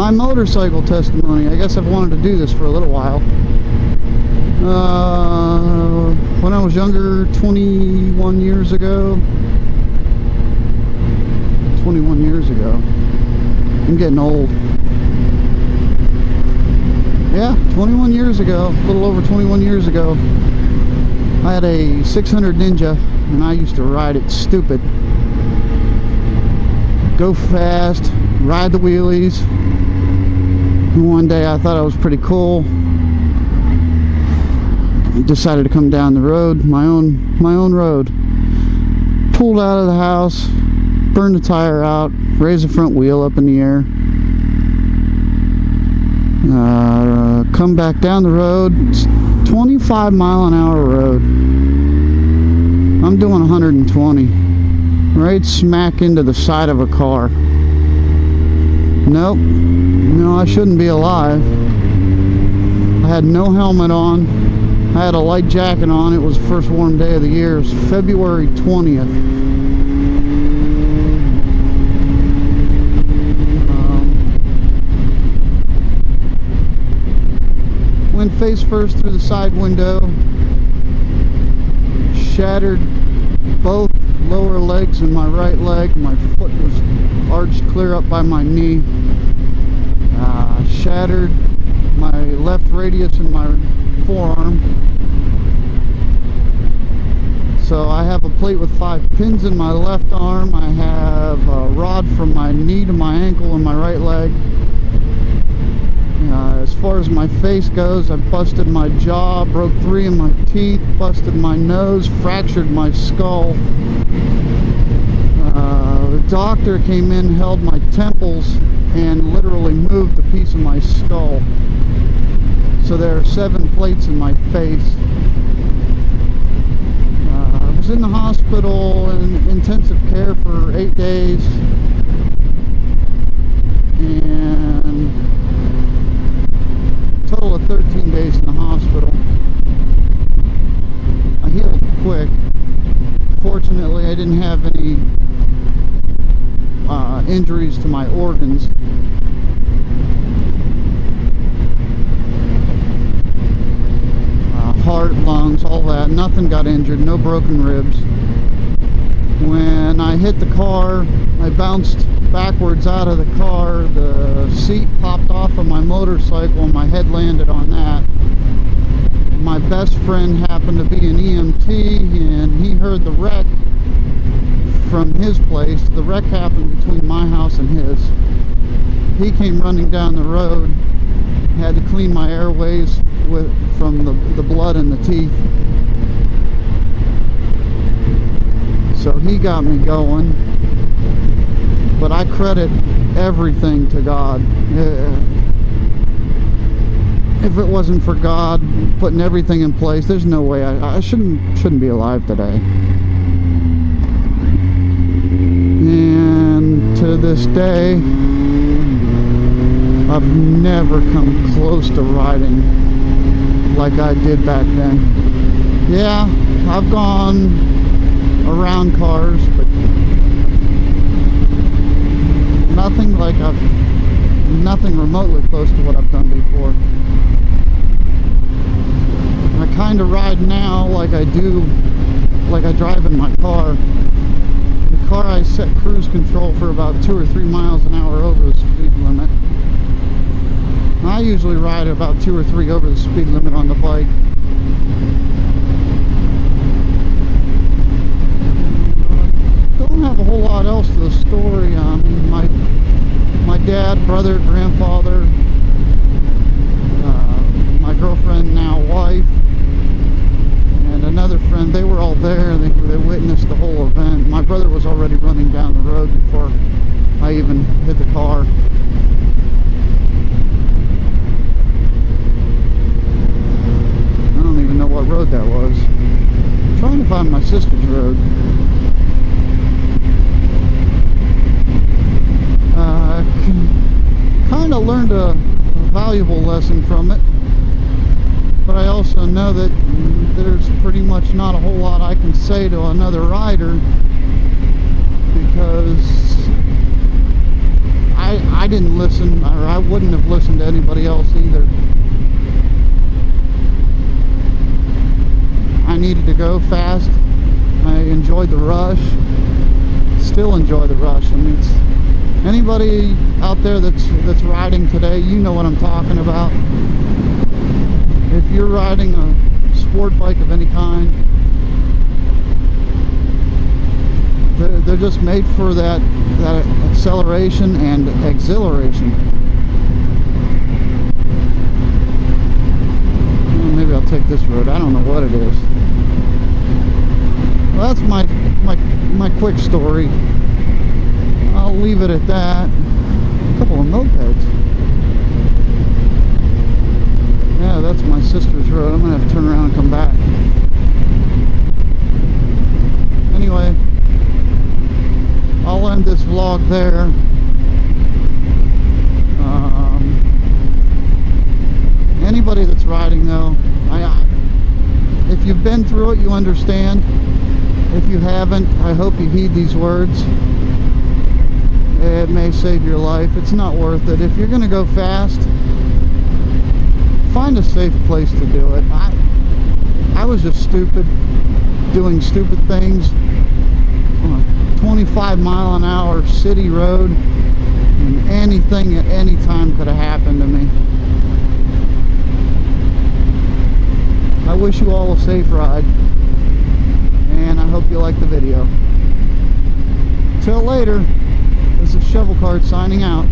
My motorcycle testimony. I guess I've wanted to do this for a little while. When I was younger, 21 years ago. 21 years ago. I'm getting old. Yeah, 21 years ago, a little over 21 years ago, I had a 600 Ninja, and I used to ride it stupid. Go fast, ride the wheelies. And one day I thought I was pretty cool. I decided to come down the road, my own road. Pulled out of the house, burned the tire out, raised the front wheel up in the air. Come back down the road. It's 25-mile-an-hour road. I'm doing 120. Right smack into the side of a car. Nope. No, I shouldn't be alive. I had no helmet on. I had a light jacket on. It was the first warm day of the year. It was February 20th. Went face first through the side window. Shattered both lower legs and my right leg. My foot was arched clear up by my knee. Shattered my left radius and my forearm. So I have a plate with 5 pins in my left arm. I have a rod from my knee to my ankle in my right leg. As far as my face goes, I busted my jaw, broke 3 of my teeth, busted my nose, fractured my skull. The doctor came in, held my temples, and literally moved a piece of my skull. So there are 7 plates in my face. I was in the hospital in intensive care for 8 days. And total of 13 days in the hospital. I healed quick. Fortunately, I didn't have any injuries to my organs. Heart, lungs, all that. Nothing got injured. No broken ribs. When I hit the car, I bounced backwards out of the car. The seat popped off of my motorcycle and my head landed on that. My best friend happened to be an EMT, and he heard the wreck from his place. The wreck happened between my house and his. He came running down the road, had to clean my airways from the blood in the teeth. So he got me going. But I credit everything to God. If it wasn't for God putting everything in place, there's no way I shouldn't be alive today. And to this day, I've never come close to riding like I did back then. Yeah, I've gone around cars, but nothing remotely close to what I've done before. I kind of ride now like I drive in my car. The car, I set cruise control for about 2 or 3 miles an hour over the speed limit. I usually ride about 2 or 3 over the speed limit on the bike. Don't have a whole lot else to the story. My dad, brother, grandfather, my girlfriend, now wife, and another friend, they were all there. They witnessed the whole event. My brother was already running down the road before I even hit the car. I don't even know what road that was. I'm trying to find my sister's road. Kind of learned a valuable lesson from it, but I also know that there's pretty much not a whole lot I can say to another rider, because I didn't listen, or I wouldn't have listened to anybody else either. I needed to go fast. I enjoyed the rush. Still enjoy the rush. I mean, it's, anybody out there that's riding today, you know what I'm talking about. If you're riding a sport bike of any kind, they're just made for that acceleration and exhilaration. Well, maybe I'll take this road. I don't know what it is. Well, that's my quick story. I'll leave it at that. A couple of mopeds. Yeah, that's my sister's road. I'm gonna have to turn around and come back. Anyway, I'll end this vlog there. Anybody that's riding though, if you've been through it, you understand. If you haven't, I hope you heed these words. It may save your life. It's not worth it. If you're gonna go fast, find a safe place to do it. I was just stupid, doing stupid things on a 25-mile-an-hour city road, and anything at any time could have happened to me. I wish you all a safe ride, and I hope you like the video. Till later, this is Shovel Card signing out.